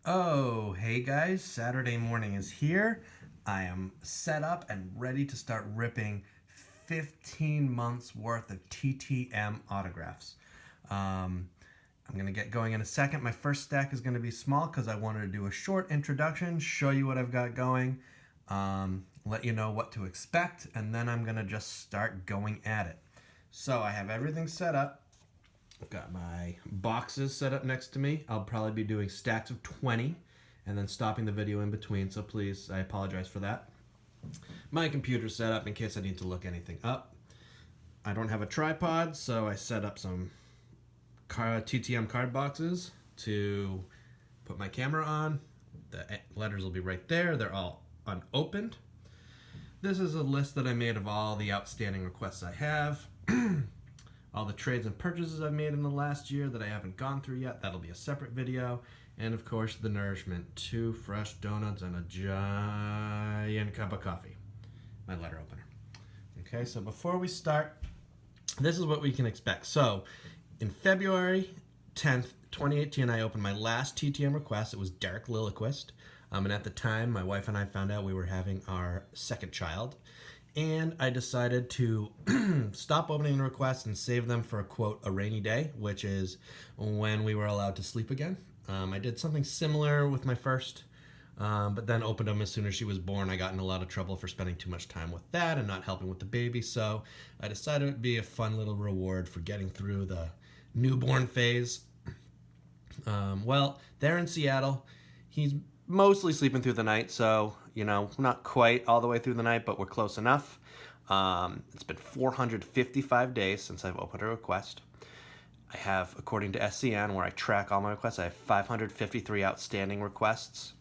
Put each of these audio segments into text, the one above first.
Oh, hey guys, Saturday morning is here. I am set up and ready to start ripping 15 months worth of TTM autographs. I'm going to get going in a second. My first stack is going to be small because I wanted to do a short introduction, show you what I've got going, let you know what to expect, and then I'm going to just start going at it. So I have everything set up. I've got my boxes set up next to me. I'll probably be doing stacks of 20 and then stopping the video in between, so please, I apologize for that. My computer's set up in case I need to look anything up. I don't have a tripod, so I set up some TTM card boxes to put my camera on. The letters will be right there. They're all unopened. This is a list that I made of all the outstanding requests I have. All the trades and purchases I've made in the last year that I haven't gone through yet. That'll be a separate video. And of course, the nourishment. 2 fresh donuts and a giant cup of coffee. My letter opener. Okay, so before we start, this is what we can expect. So, in February 10th, 2018, I opened my last TTM request. It was Derek Lilliquist. And at the time, my wife and I found out we were having our second child. And I decided to stop opening the requests and save them for, quote, a rainy day, which is when we were allowed to sleep again. I did something similar with my first, but then opened them as soon as she was born. I got in a lot of trouble for spending too much time with that and not helping with the baby, so I decided it would be a fun little reward for getting through the newborn phase. Well, there in Seattle, he's mostly sleeping through the night, so, not quite all the way through the night, but we're close enough. It's been 455 days since I've opened a request. I have, according to SCN, where I track all my requests, I have 553 outstanding requests.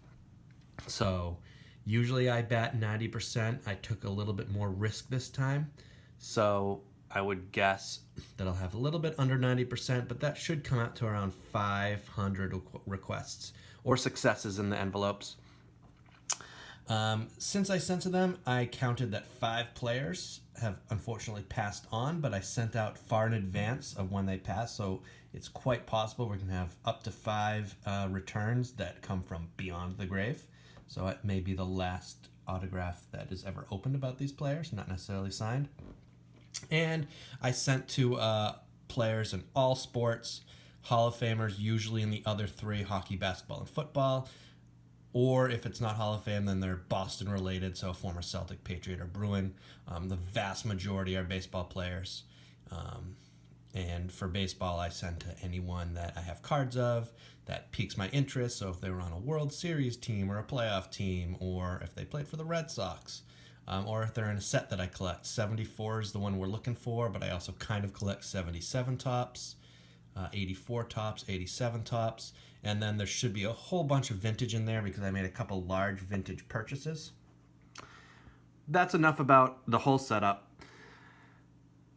So usually I bat 90%. I took a little bit more risk this time. So I would guess that I'll have a little bit under 90%, but that should come out to around 500 requests or successes in the envelopes. Since I sent to them, I counted that 5 players have unfortunately passed on, but I sent out far in advance of when they passed, so it's quite possible we're going to have up to 5 returns that come from beyond the grave. So it may be the last autograph that is ever opened about these players, not necessarily signed. And I sent to players in all sports, Hall of Famers usually in the other 3, hockey, basketball, and football. Or if it's not Hall of Fame, then they're Boston related, so former Celtic, Patriot, or Bruin. The vast majority are baseball players. And for baseball, I send to anyone that I have cards of that piques my interest. So if they were on a World Series team or a playoff team, or if they played for the Red Sox, or if they're in a set that I collect. 74 is the one we're looking for, but I also kind of collect 77 tops, 84 tops, 87 tops, and then there should be a whole bunch of vintage in there because I made a couple large vintage purchases. That's enough about the whole setup.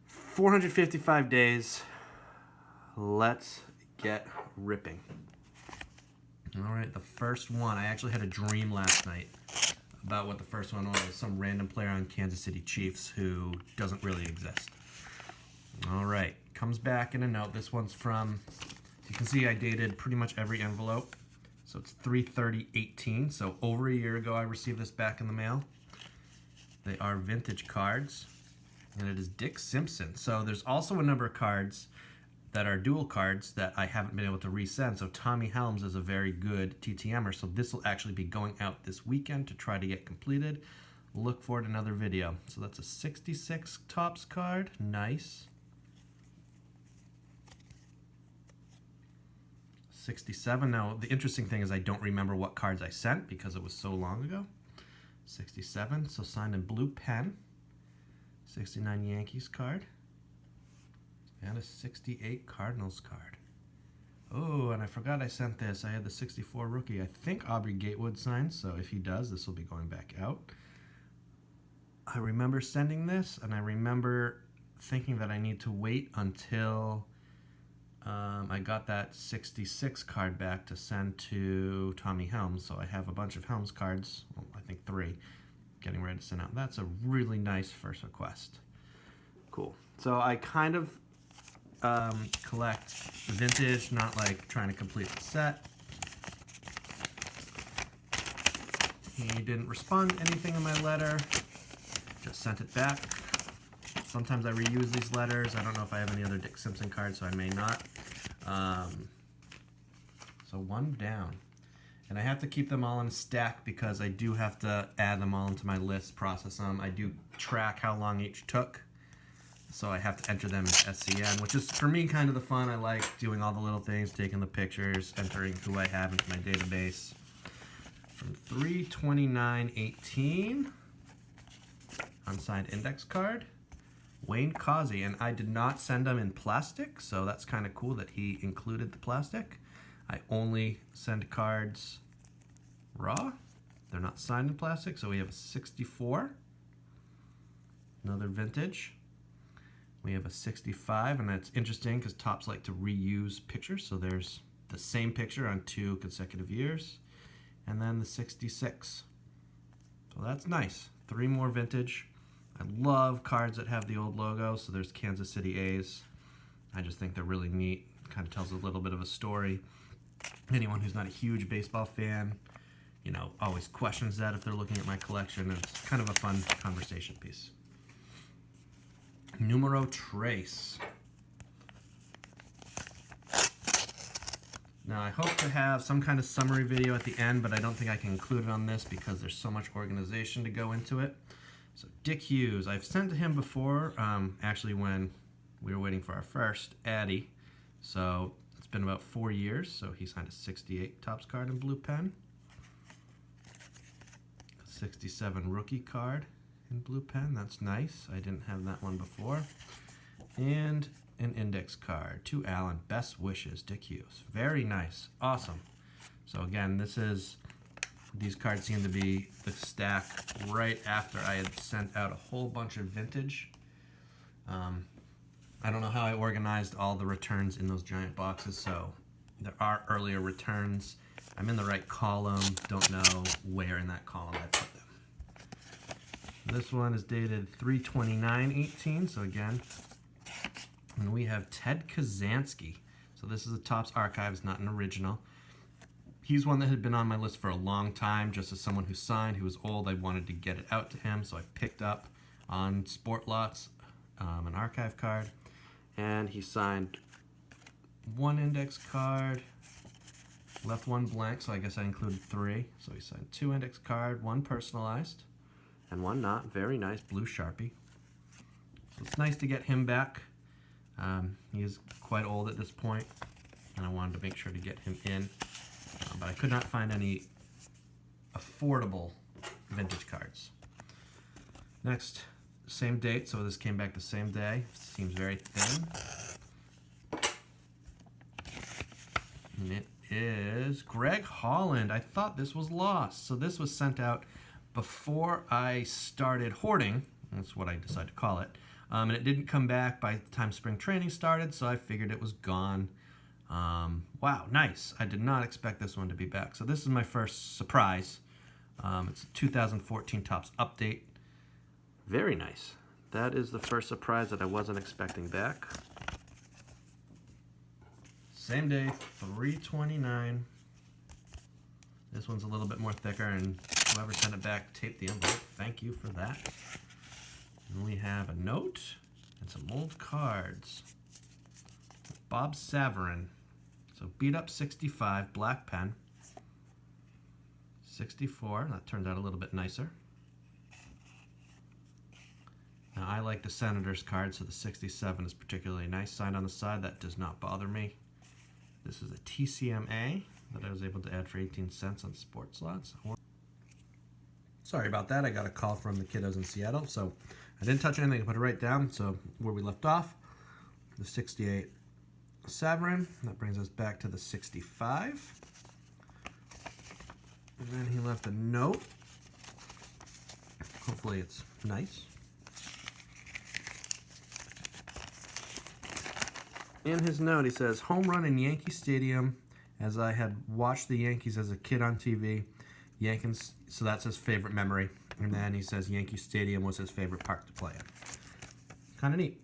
455 days. Let's get ripping. All right, the first one. I actually had a dream last night about what the first one was. Some random player on Kansas City Chiefs who doesn't really exist. All right, comes back in a note. This one's from, you can see I dated pretty much every envelope. So it's 3/30/18. So over a year ago I received this back in the mail. They are vintage cards, and it is Dick Simpson. So there's also a number of cards that are dual cards that I haven't been able to resend. So Tommy Helms is a very good TTMer. So this will actually be going out this weekend to try to get completed. Look for it in another video. So that's a 66 tops card. Nice. 67. Now, the interesting thing is I don't remember what cards I sent because it was so long ago. 67, so signed in blue pen. 69 Yankees card. And a 68 Cardinals card. Oh, and I forgot I sent this. I had the 64 rookie. I think Aubrey Gatewood signed, so if he does, this will be going back out. I remember sending this, and I remember thinking that I need to wait until I got that 66 card back to send to Tommy Helms, so I have a bunch of Helms cards, well, I think 3, getting ready to send out. That's a really nice first request. Cool. So I kind of collect vintage, not like trying to complete the set. He didn't respond to anything in my letter. Just sent it back. Sometimes I reuse these letters. I don't know if I have any other Dick Simpson cards, so I may not. So one down. And I have to keep them all in a stack because I do have to add them all into my list, process them. I do track how long each took. So I have to enter them as SCN, which is, for me, kind of the fun. I like doing all the little things, taking the pictures, entering who I have into my database. From 3/29/18, unsigned index card, Wayne Causey. And I did not send them in plastic, so that's kind of cool that he included the plastic. I only send cards raw. They're not signed in plastic, so we have a 64. Another vintage. We have a 65, and that's interesting because Topps like to reuse pictures. So there's the same picture on 2 consecutive years. And then the 66. So that's nice. 3 more vintage. I love cards that have the old logo. So there's Kansas City A's. I just think they're really neat. Kind of tells a little bit of a story. Anyone who's not a huge baseball fan, you know, always questions that if they're looking at my collection. It's kind of a fun conversation piece. Numero Trace. Now I hope to have some kind of summary video at the end, but I don't think I can include it on this because there's so much organization to go into it. So Dick Hughes, I've sent to him before, actually when we were waiting for our first Addy. So it's been about 4 years, so he signed a 68 Topps card in blue pen. 67 rookie card in blue pen, that's nice. I didn't have that one before. And an index card, to Allen, best wishes, Dick Hughes. Very nice, awesome. So again, these cards seem to be the stack right after I had sent out a whole bunch of vintage. I don't know how I organized all the returns in those giant boxes, so there are earlier returns. I'm in the right column, don't know where in that column I put them. This one is dated 3/29/18, so again, and we have Ted Kazansky. So this is a Topps Archives, not an original. He's one that had been on my list for a long time, just as someone who signed, who was old. I wanted to get it out to him, so I picked up on Sport Lots an archive card. And he signed 1 index card, left 1 blank, so I guess I included 3. So he signed 2 index card, 1 personalized, and 1 not. Very nice blue Sharpie. So it's nice to get him back. He is quite old at this point, and I wanted to make sure to get him in. But I could not find any affordable vintage cards. Next, same date, so this came back the same day. Seems very thin. And it is Greg Holland. I thought this was lost. So this was sent out before I started hoarding. That's what I decided to call it. And it didn't come back by the time spring training started, so I figured it was gone. Wow, nice. I did not expect this one to be back. So this is my first surprise. It's a 2014 Topps update. Very nice. That is the first surprise that I wasn't expecting back. Same day, 3/29. This one's a little bit more thicker, and whoever sent it back taped the envelope. Thank you for that. And we have a note and some old cards. Bob Savarin. So beat up 65, black pen. 64, that turned out a little bit nicer. Now I like the Senators card, so the 67 is particularly nice. Signed on the side, that does not bother me. This is a TCMA that I was able to add for 18 cents on Sports Lots. Sorry about that, I got a call from the kiddos in Seattle, so I didn't touch anything, I put it right down. So where we left off, the 68 Savarin, that brings us back to the 65. And then he left a note. Hopefully it's nice. In his note, he says, home run in Yankee Stadium, as I had watched the Yankees as a kid on TV. Yankees, so that's his favorite memory. And then he says Yankee Stadium was his favorite park to play in. Kind of neat.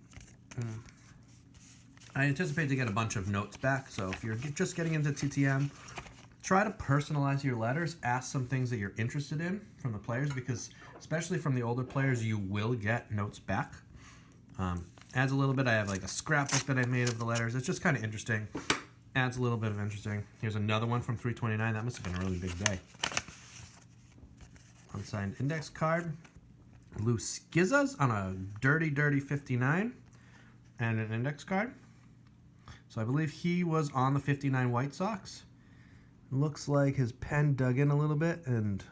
I anticipate to get a bunch of notes back, so if you're just getting into TTM, try to personalize your letters. Ask some things that you're interested in from the players, because especially from the older players, you will get notes back. Adds a little bit. I have like a scrapbook that I made of the letters. It's just kind of interesting. Adds a little bit of interesting. Here's another one from 329. That must have been a really big day. Unsigned index card. Lou Skizzas on a dirty 59 and an index card. So I believe he was on the 59 White Sox. Looks like his pen dug in a little bit and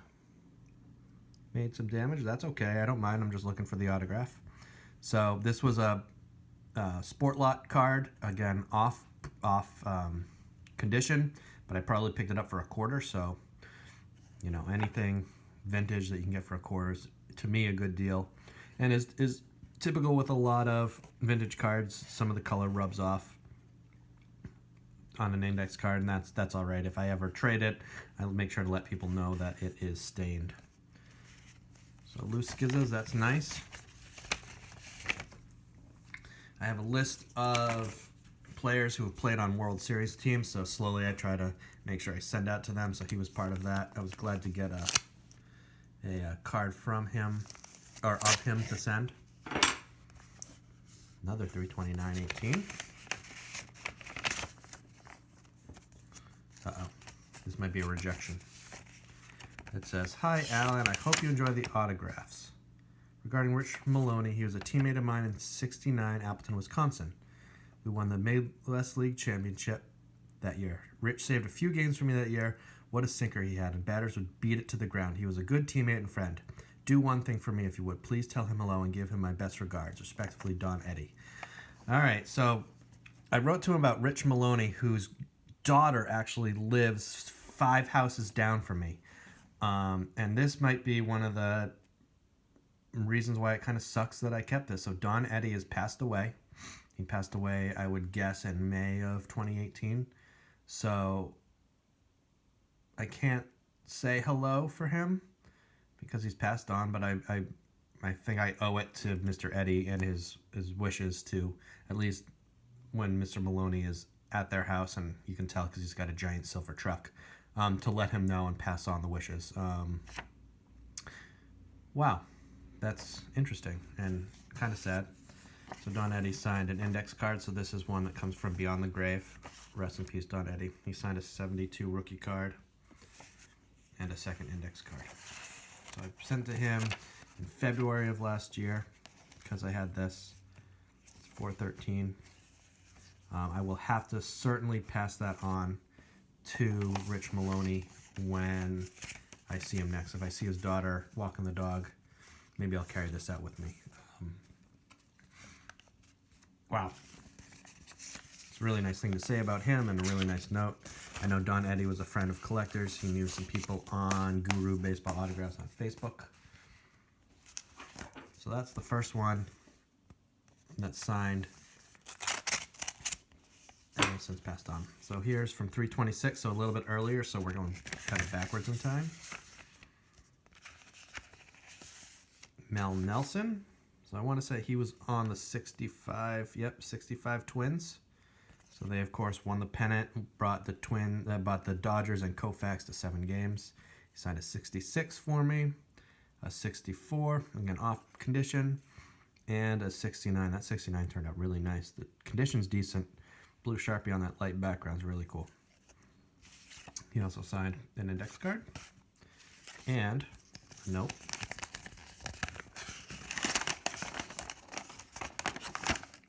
made some damage. That's okay. I don't mind. I'm just looking for the autograph. So this was a Sport Lot card. Again, off condition, but I probably picked it up for $0.25. So, you know, anything vintage that you can get for $0.25 is, to me, a good deal. And is typical with a lot of vintage cards. Some of the color rubs off on an index card, and that's all right. If I ever trade it, I'll make sure to let people know that it is stained. So loose skizzas, that's nice. I have a list of players who have played on World Series teams, so slowly I try to make sure I send out to them. So he was part of that. I was glad to get a card from him, or of him, to send. Another 329/18. Uh-oh. This might be a rejection. It says, "Hi, Alan. I hope you enjoy the autographs. Regarding Rich Maloney, he was a teammate of mine in '69, Appleton, Wisconsin. We won the Midwest League Championship that year. Rich saved a few games for me that year. What a sinker he had, and batters would beat it to the ground. He was a good teammate and friend. Do one thing for me, if you would. Please tell him hello and give him my best regards. Respectfully, Don Eddy." All right, so I wrote to him about Rich Maloney, whose daughter actually lives 5 houses down from me. And this might be one of the reasons why it kind of sucks that I kept this. So Don Eddy has passed away. He passed away, I would guess, in May of 2018. So I can't say hello for him because he's passed on, but I think I owe it to Mr. Eddy and his wishes to, at least when Mr. Maloney is at their house, and you can tell because he's got a giant silver truck, to let him know and pass on the wishes. Wow, that's interesting and kind of sad. So Don Eddy signed an index card. So this is one that comes from Beyond the Grave. Rest in peace, Don Eddy. He signed a 72 rookie card and a second index card. So I sent to him in February of last year because I had this. It's 413. I will have to certainly pass that on to Rich Maloney when I see him next. If I see his daughter walking the dog, maybe I'll carry this out with me. Wow. It's a really nice thing to say about him, and a really nice note. I know Don Eddy was a friend of collectors. He knew some people on Guru Baseball Autographs on Facebook. So that's the first one that's signed and since passed on. So here's from 326, so a little bit earlier, so we're going kind of backwards in time. Mel Nelson. So I want to say he was on the 65 Twins. So they, of course, won the pennant, brought the Dodgers and Koufax to 7 games. He signed a 66 for me, a 64, again off condition, and a 69. That 69 turned out really nice. The condition's decent. Blue Sharpie on that light background is really cool. He also signed an index card and a note.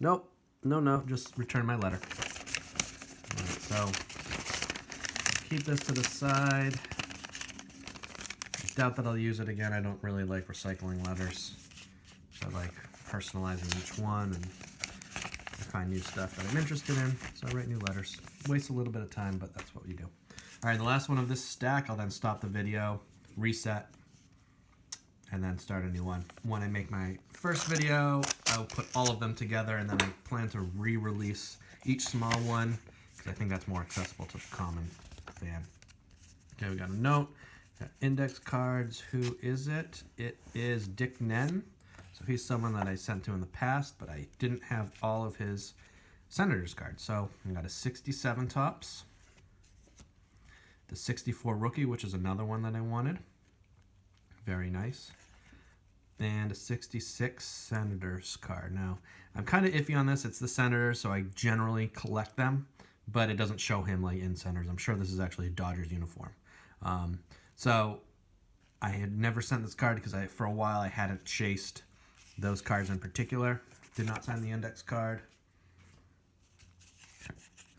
Nope. No, just return my letter. All right, so keep this to the side. I doubt that I'll use it again. I don't really like recycling letters. So I like personalizing each one, and I find new stuff that I'm interested in, so I write new letters. Waste a little bit of time, but that's what we do. All right, the last one of this stack, I'll then stop the video, reset, and then start a new one. When I make my first video, I'll put all of them together, and then I plan to re-release each small one because I think that's more accessible to the common fan. Okay, we got a note. Got index cards. Who is it? It is Dick Nen. So he's someone that I sent to in the past, but I didn't have all of his Senators cards. So I got a 67 tops. The 64 rookie, which is another one that I wanted. Very nice. And a 66 Senators card. Now, I'm kind of iffy on this. It's the Senators, so I generally collect them, but it doesn't show him like in Senators. I'm sure this is actually a Dodgers uniform. So I had never sent this card because for a while I hadn't chased those cards in particular. Did not sign the index card.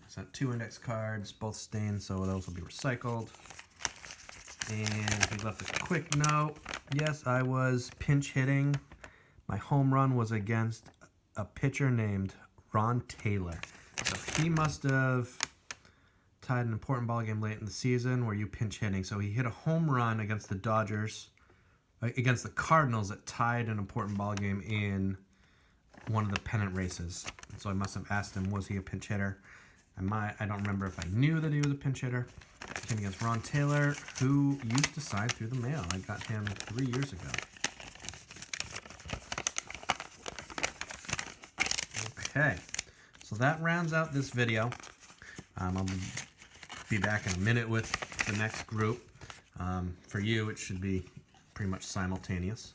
Sent 2 index cards, both stained, so those will be recycled. And he left a quick note. Yes, I was pinch hitting. My home run was against a pitcher named Ron Taylor. So he must have tied an important ball game late in the season where you pinch hitting. So he hit a home run against the Dodgers, against the Cardinals that tied an important ball game in one of the pennant races. So I must have asked him, was he a pinch hitter? I don't remember if I knew that he was a pinch hitter. Came against Ron Taylor, who used to sign through the mail. I got him 3 years ago. Okay, so that rounds out this video. I'll be back in a minute with the next group. For you, it should be pretty much simultaneous.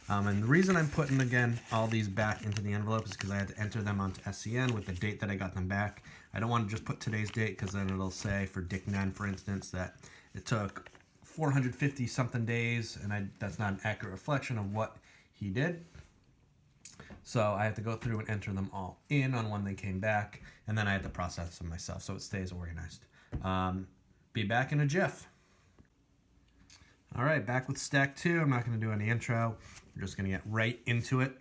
And the reason I'm putting, again, all these back into the envelope is because I had to enter them onto SCN with the date that I got them back. I don't want to just put today's date because then it'll say for Dick Nen, for instance, that it took 450-something days, and that's not an accurate reflection of what he did. So I have to go through and enter them all in on when they came back, and then I have to process them myself so it stays organized. Be back in a jiff. All right, back with stack 2. I'm not going to do any intro. We're just going to get right into it.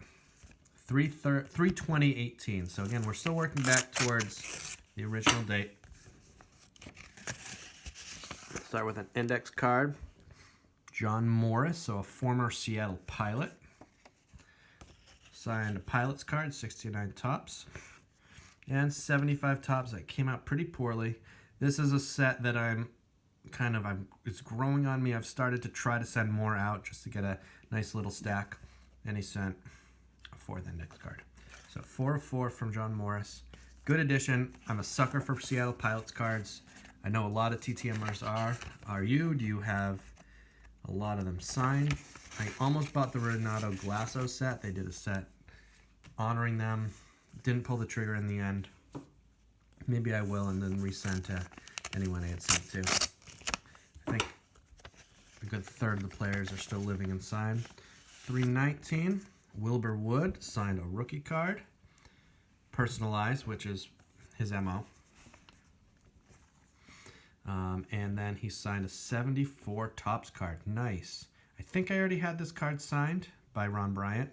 3/20/18. So again, we're still working back towards the original date. Start with an index card. John Morris, so a former Seattle Pilot. Signed a Pilot's card, 69 tops. And 75 tops that came out pretty poorly. This is a set that it's growing on me. I've started to try to send more out just to get a nice little stack. And he sent a 4th index card. So 4 of 4 from John Morris. Good addition. I'm a sucker for Seattle Pilots cards. I know a lot of TTMers are. Are you? Do you have a lot of them signed? I almost bought the Renato Glasso set. They did a set honoring them. Didn't pull the trigger in the end. Maybe I will and then resend to anyone I had sent to. I think a good third of the players are still living and signed. 3/19, Wilbur Wood signed a rookie card. Personalized, which is his MO. And then he signed a 74 tops card. Nice. I think I already had this card signed by Ron Bryant.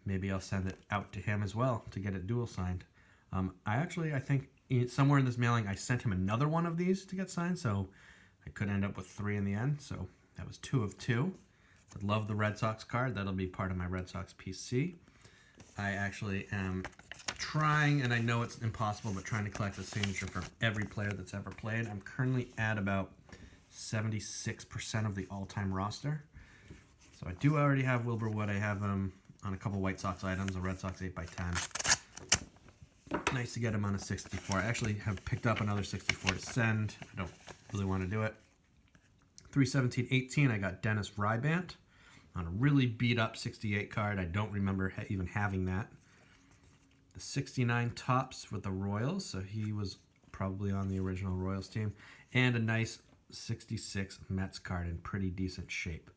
Maybe I'll send it out to him as well to get it dual signed. I think somewhere in this mailing I sent him another one of these to get signed, so I could end up with 3 in the end. So that was 2 of 2. I love the Red Sox card. That'll be part of my Red Sox PC. I actually am trying, and I know it's impossible, but trying to collect a signature from every player that's ever played. I'm currently at about 76% of the all-time roster. So I do already have Wilbur Wood. I have him on a couple White Sox items, a Red Sox 8x10. Nice to get him on a 64. I actually have picked up another 64 to send. I don't really want to do it. 3/17/18, I got Dennis Rybant on a really beat-up 68 card. I don't remember even having that. The 69 tops with the Royals, so he was probably on the original Royals team. And a nice 66 Mets card in pretty decent shape.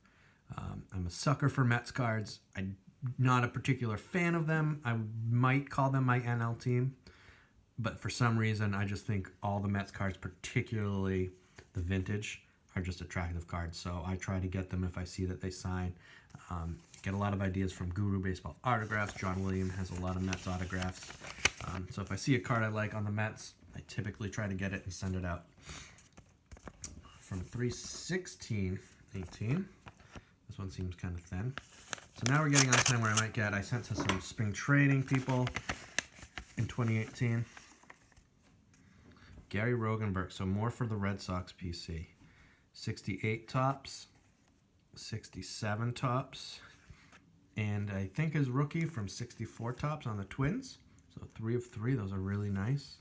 I'm a sucker for Mets cards. I'm not a particular fan of them. I might call them my NL team. But for some reason, I just think all the Mets cards, particularly the vintage, are just attractive cards. So I try to get them if I see that they sign. Get a lot of ideas from Guru Baseball Autographs. John Williams has a lot of Mets autographs. So if I see a card I like on the Mets, I typically try to get it and send it out. From 3/16/18. This one seems kind of thin. So now we're getting on time where I sent to some spring training people in 2018. Gary Rogenberg, so more for the Red Sox PC. 68 tops, 67 tops, and I think his rookie from 64 tops on the Twins. So 3 of 3, those are really nice.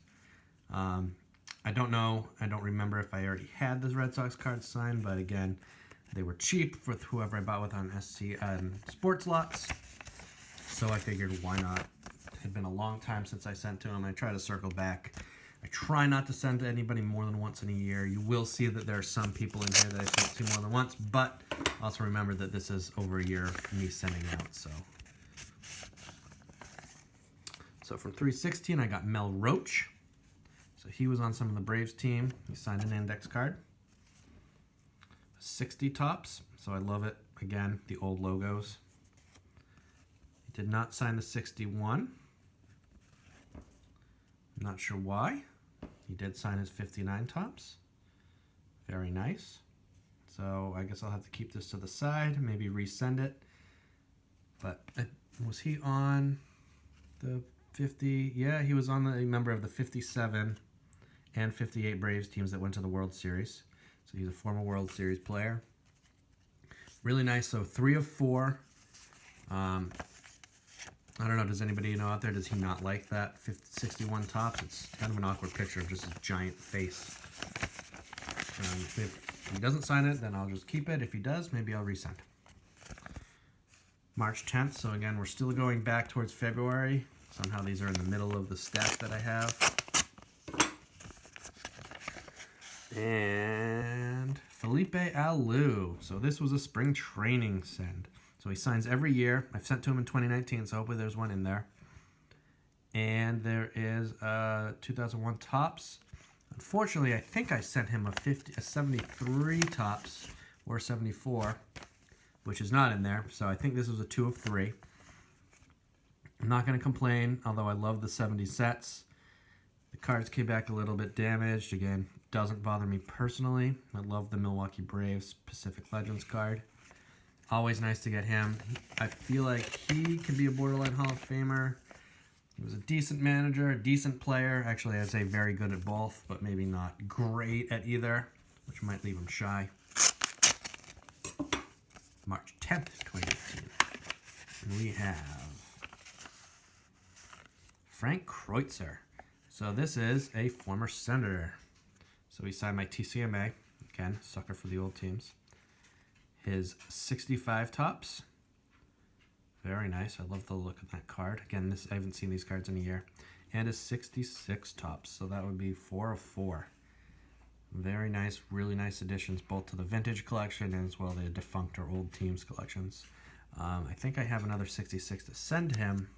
I don't know. I don't remember if I already had the Red Sox cards signed, but again, they were cheap with whoever I bought with on SC Sports Lots. So I figured, why not? It had been a long time since I sent to him. I try to circle back. I try not to send to anybody more than once in a year. You will see that there are some people in here that I sent to more than once, but also remember that this is over a year of me sending out. So from 316, I got Mel Roach. So he was on some of the Braves team. He signed an index card. 60 tops, so I love it. Again, the old logos. He did not sign the 61. I'm not sure why. He did sign his 59 tops. Very nice. So I guess I'll have to keep this to the side, maybe resend it. But was he on the 50? Yeah, he was on a member of the 57 and 58 Braves teams that went to the World Series. So he's a former World Series player. Really nice. So 3 of 4. I don't know, does anybody know out there, does he not like that 61 tops? It's kind of an awkward picture of just his giant face. If he doesn't sign it, then I'll just keep it. If he does, maybe I'll resend. March 10th, so again, we're still going back towards February. Somehow these are in the middle of the stack that I have. And Felipe Alou. So this was a spring training send. So he signs every year. I've sent to him in 2019, so hopefully there's one in there. And there is 2001 tops. Unfortunately, I think I sent him a 73 tops or 74, which is not in there. So I think this was a 2 of 3. I'm not going to complain, although I love the 70 sets. The cards came back a little bit damaged. Again, doesn't bother me personally. I love the Milwaukee Braves Pacific Legends card. Always nice to get him. I feel like he could be a borderline Hall of Famer. He was a decent manager, a decent player. Actually, I'd say very good at both, but maybe not great at either, which might leave him shy. March 10th, 2018. And we have Frank Kreutzer. So this is a former Senator. So he signed my TCMA. Again, sucker for the old teams. His 65 tops. Very nice. I love the look of that card. Again, I haven't seen these cards in a year. And his 66 tops. So that would be 4 of 4. Very nice, really nice additions, both to the vintage collection and as well the defunct or old teams collections. I think I have another 66 to send him.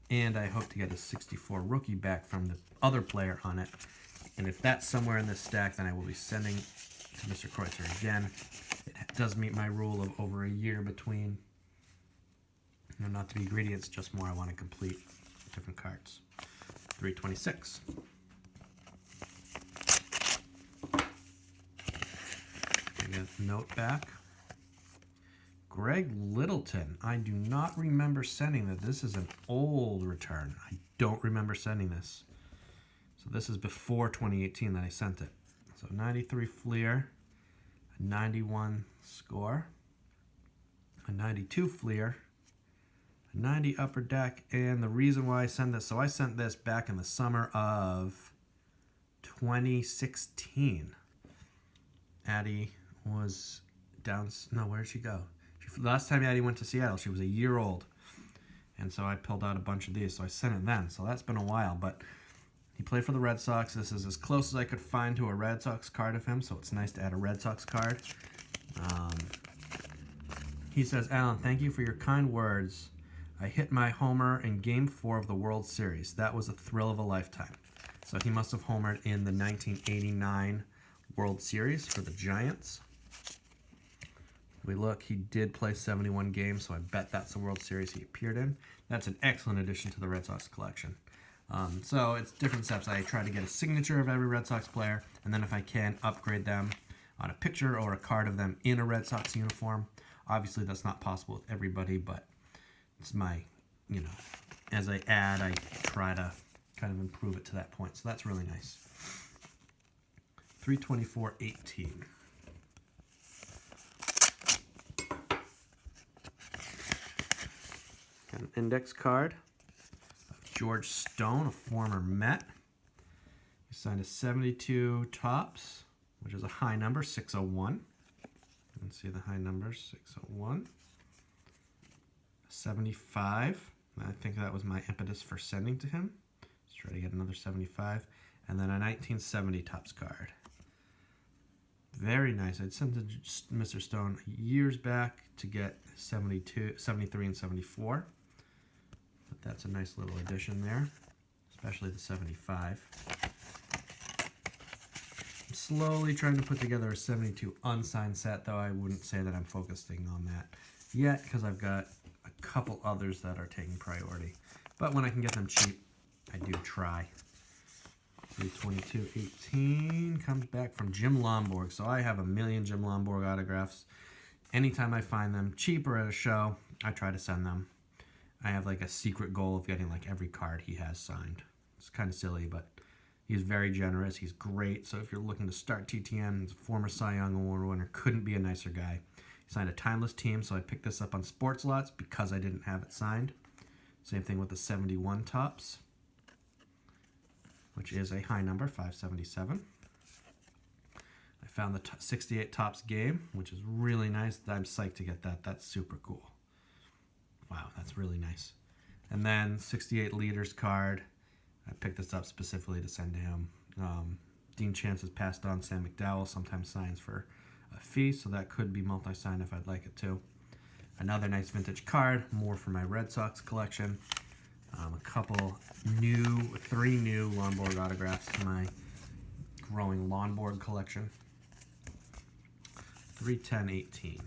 And I hope to get a 64 rookie back from the other player on it. And if that's somewhere in this stack, then I will be sending to Mr. Kreutzer again. It does meet my rule of over a year between. You know, not to be greedy, it's just more I want to complete different cards. 326. I get a note back. Greg Littleton. I do not remember sending that. This is an old return. I don't remember sending this. So this is before 2018 that I sent it. So 93 Fleer, a 91 Score, a 92 Fleer, a 90 Upper Deck, and the reason why I sent this, so I sent this back in the summer of 2016. Addie was down, no, where did she go? Last time Addie went to Seattle, she was a year old. And so I pulled out a bunch of these, so I sent it then. So that's been a while, but he played for the Red Sox. This is as close as I could find to a Red Sox card of him, so it's nice to add a Red Sox card. He says, Alan, thank you for your kind words. I hit my homer in Game 4 of the World Series. That was a thrill of a lifetime. So he must have homered in the 1989 World Series for the Giants. We look, he did play 71 games, so I bet that's the World Series he appeared in. That's an excellent addition to the Red Sox collection. So it's different steps. I try to get a signature of every Red Sox player, and then if I can, upgrade them on a picture or a card of them in a Red Sox uniform. Obviously, that's not possible with everybody, but it's my, you know, as I add, I try to kind of improve it to that point. So that's really nice. 324.18. Got an index card of George Stone, a former Met. He signed a 72 Topps, which is a high number, 601. You can see the high numbers, 601. 75. I think that was my impetus for sending to him. Let's try to get another 75. And then a 1970 Topps card. Very nice. I'd sent to Mr. Stone years back to get 72, 73, and 74. But that's a nice little addition there, especially the 75. I'm slowly trying to put together a 72 unsigned set, though I wouldn't say that I'm focusing on that yet because I've got a couple others that are taking priority. But when I can get them cheap, I do try. 322.18 comes back from Jim Lomborg. So I have a million Jim Lomborg autographs. Anytime I find them cheap or at a show, I try to send them. I have like a secret goal of getting like every card he has signed. It's kind of silly, but he's very generous. He's great. So if you're looking to start TTM, he's a former Cy Young Award winner. Couldn't be a nicer guy. He signed a timeless team, so I picked this up on Sports Lots because I didn't have it signed. Same thing with the 71 Topps, which is a high number, 577. I found the 68 Topps game, which is really nice. I'm psyched to get that. That's super cool. Wow, that's really nice. And then 68 Leaders card. I picked this up specifically to send to him. Dean Chance has passed on Sam McDowell, sometimes signs for a fee, so that could be multi-sign if I'd like it to. Another nice vintage card, more for my Red Sox collection. A couple new, 3 new Lomborg autographs to my growing Lomborg collection. 310.18.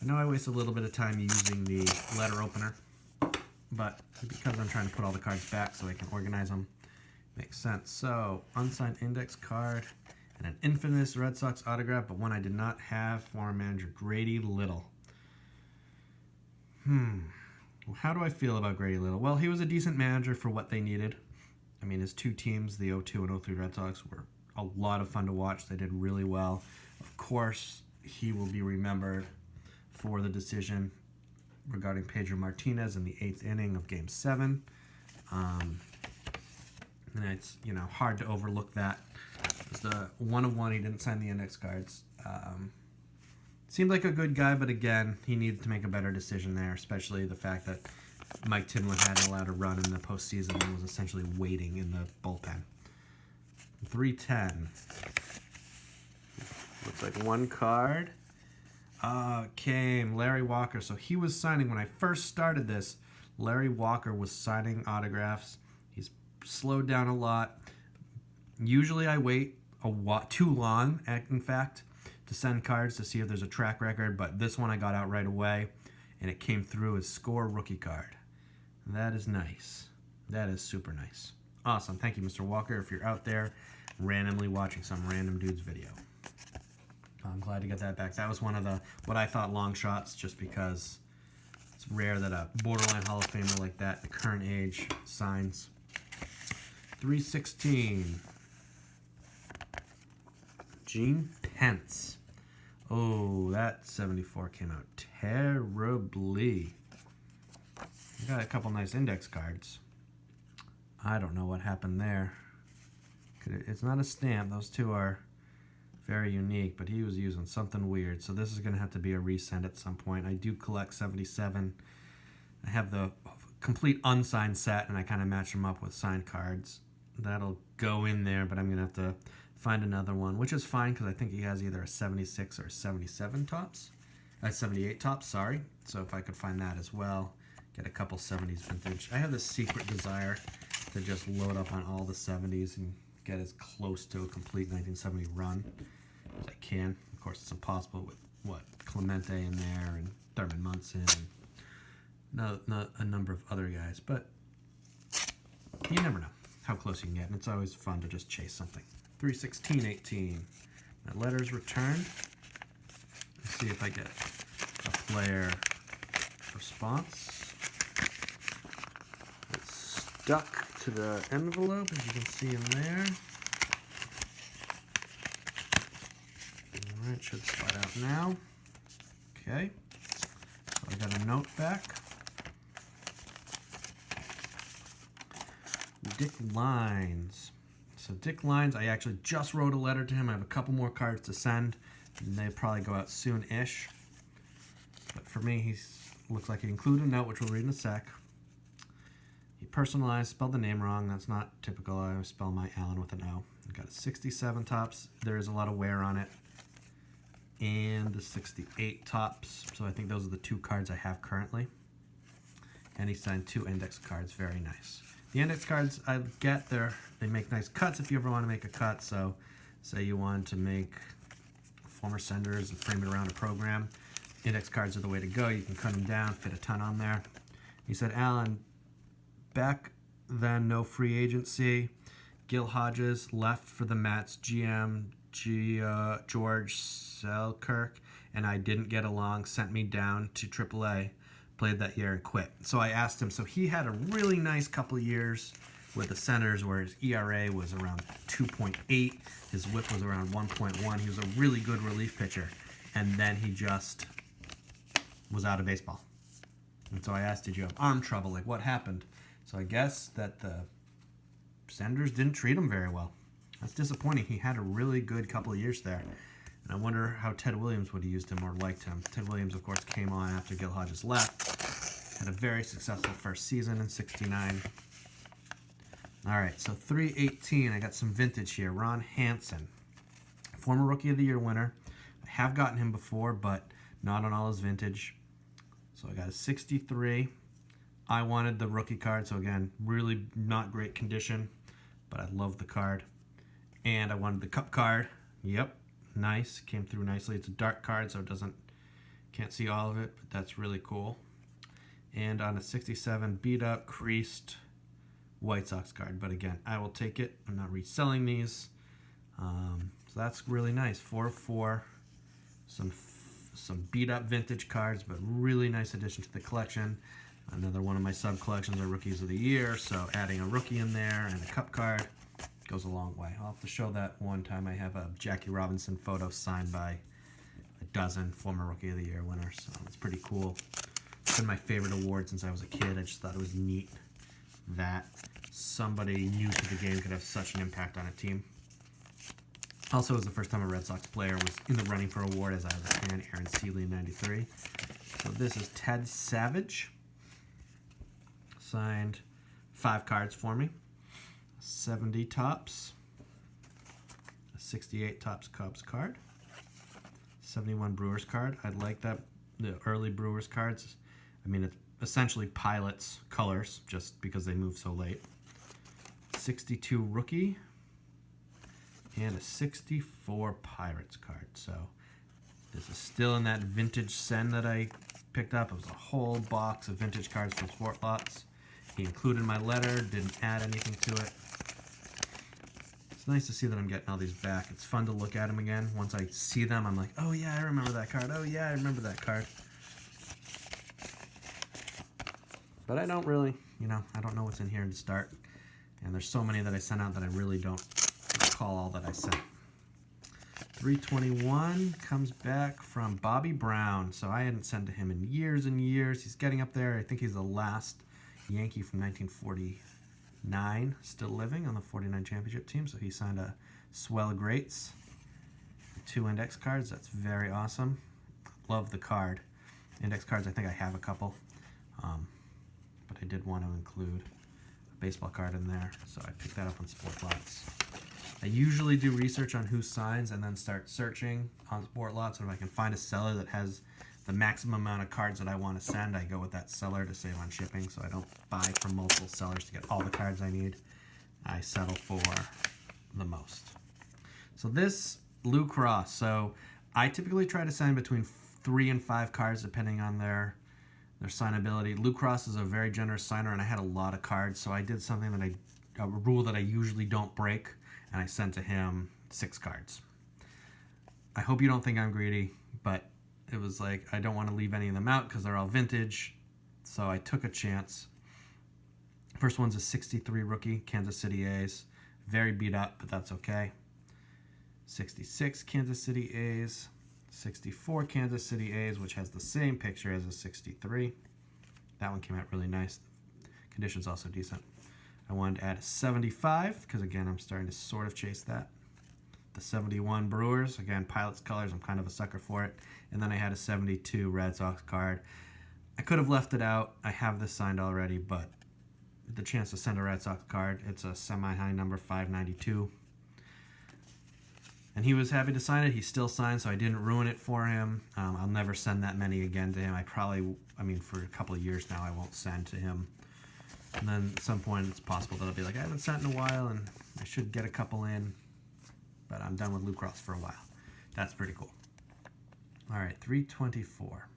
I know I waste a little bit of time using the letter opener, but because I'm trying to put all the cards back so I can organize them, makes sense. So, unsigned index card and an infamous Red Sox autograph, but one I did not have, former manager Grady Little. How do I feel about Grady Little? Well, he was a decent manager for what they needed. I mean, his 2 teams, the 02 and 03 Red Sox, were a lot of fun to watch. They did really well. Of course, he will be remembered for the decision regarding Pedro Martinez in the 8th inning of Game 7. And it's, hard to overlook that. It's the 1 of 1. He didn't sign the index cards. Seemed like a good guy, but again, he needed to make a better decision there, especially the fact that Mike Timlin hadn't allowed a run in the postseason and was essentially waiting in the bullpen. 310. Looks like one card. Came Larry Walker. So he was signing, when I first started this, Larry Walker was signing autographs. He's slowed down a lot. Usually I wait too long, in fact, to send cards to see if there's a track record, but this one I got out right away, and it came through as Score rookie card. That is nice. That is super nice. Awesome. Thank you, Mr. Walker, if you're out there randomly watching some random dude's video. I'm glad to get that back. That was one of the, what I thought, long shots, just because it's rare that a borderline Hall of Famer like that, the current age, signs. 316. Gene Pence. Oh, that 74 came out terribly. We got a couple nice index cards. I don't know what happened there. It's not a stamp. Those two are very unique, but he was using something weird. So this is going to have to be a resend at some point. I do collect 77. I have the complete unsigned set, and I kind of match them up with signed cards. That'll go in there, but I'm going to have to find another one, which is fine because I think he has either a 76 or a 77 Topps. 78 Topps, sorry. So if I could find that as well, get a couple 70s vintage. I have this secret desire to just load up on all the 70s and get as close to a complete 1970 run as I can. Of course, it's impossible with, Clemente in there and Thurman Munson and not a number of other guys, but you never know how close you can get, and it's always fun to just chase something. 316.18. My letter's returned. Let's see if I get a player response. It's stuck to the envelope, as you can see in there. Alright, should slide out now. Okay. So I got a note back. Dick Lines. So Dick Lines, I actually just wrote a letter to him. I have a couple more cards to send, and they probably go out soon-ish. But for me, he looks like he included a note, which we'll read in a sec. He personalized, spelled the name wrong. That's not typical. I always spell my Allen with an O. I got a 67 tops. There is a lot of wear on it. And the 68 tops. So I think those are the 2 cards I have currently. And he signed 2 index cards. Very nice. The index cards I get, they make nice cuts if you ever want to make a cut. So say you want to make former senders and frame it around a program. Index cards are the way to go. You can cut them down, fit a ton on there. He said, Alan, back then no free agency. Gil Hodges left for the Mets. GM George Selkirk and I didn't get along, sent me down to AAA. Played that year and quit. So I asked him, so he had a really nice couple of years with the Senators where his ERA was around 2.8, his whip was around 1.1. He was a really good relief pitcher, and then he just was out of baseball. And so I asked, did you have arm trouble? Like, what happened? So I guess that the Senators didn't treat him very well. That's disappointing. He had a really good couple of years there. And I wonder how Ted Williams would have used him or liked him. Ted Williams, of course, came on after Gil Hodges left. Had a very successful first season in '69. All right, so 318. I got some vintage here. Ron Hansen, former Rookie of the Year winner. I have gotten him before, but not on all his vintage. So I got a 63. I wanted the rookie card, so again, really not great condition, but I love the card. And I wanted the cup card. Yep. Nice, came through nicely. It's a dark card, so it can't see all of it, but that's really cool. And on a 67, beat up, creased White Sox card. But again, I will take it. I'm not reselling these. So that's really nice. 4 of 4. Some beat up vintage cards, but really nice addition to the collection. Another one of my sub collections are Rookies of the Year, so adding a rookie in there and a cup card goes a long way. I'll have to show that one time. I have a Jackie Robinson photo signed by a dozen former Rookie of the Year winners, so it's pretty cool. It's been my favorite award since I was a kid. I just thought it was neat that somebody new to the game could have such an impact on a team. Also, it was the first time a Red Sox player was in the running for award as I was a fan, Aaron Seeley in '93. So this is Ted Savage. Signed 5 cards for me. 70 tops, a 68 tops Cubs card, 71 Brewers card. I like that, the early Brewers cards. I mean, it's essentially Pilots colors just because they move so late. 62 rookie and a 64 Pirates card. So this is still in that vintage send that I picked up. It was a whole box of vintage cards from Sport Lots. He included my letter, didn't add anything to it. It's nice to see that I'm getting all these back. It's fun to look at them again. Once I see them, I'm like, oh yeah, I remember that card. Oh yeah, I remember that card. But I don't really, I don't know what's in here to start. And there's so many that I sent out that I really don't recall all that I sent. 321 comes back from Bobby Brown. So I hadn't sent to him in years and years. He's getting up there. I think he's the last Yankee from 1949 still living on the 49 championship team. So he signed a Swell Greats. 2 index cards. That's very awesome. Love the card. Index cards, I think I have a couple. But I did want to include a baseball card in there. So I picked that up on Sport Lots. I usually do research on who signs and then start searching on Sport Lots. And if I can find a seller that has the maximum amount of cards that I want to send, I go with that seller to save on shipping. So I don't buy from multiple sellers to get all the cards I need. I settle for the most. So this Lou Cross. So I typically try to send between 3 and 5 cards depending on their signability. Lou Cross is a very generous signer, and I had a lot of cards. So I did something that a rule that I usually don't break, and I sent to him 6 cards. I hope you don't think I'm greedy, but it was like I don't want to leave any of them out because they're all vintage. So I took a chance. First one's a 63 rookie, Kansas City A's. Very beat up, but that's okay. 66 Kansas City A's. 64 Kansas City A's, which has the same picture as a 63. That one came out really nice. Condition's also decent. I wanted to add a 75 because, again, I'm starting to sort of chase that. The 71 Brewers, again, Pilots colors, I'm kind of a sucker for it. And then I had a 72 Red Sox card. I could have left it out. I have this signed already, but the chance to send a Red Sox card, it's a semi-high number, 592. And he was happy to sign it. He still signed, so I didn't ruin it for him. I'll never send that many again to him. I mean, for a couple of years now, I won't send to him. And then at some point, it's possible that I'll be like, I haven't sent in a while, and I should get a couple in. But I'm done with Luke Ross for a while. That's pretty cool. All right, 324.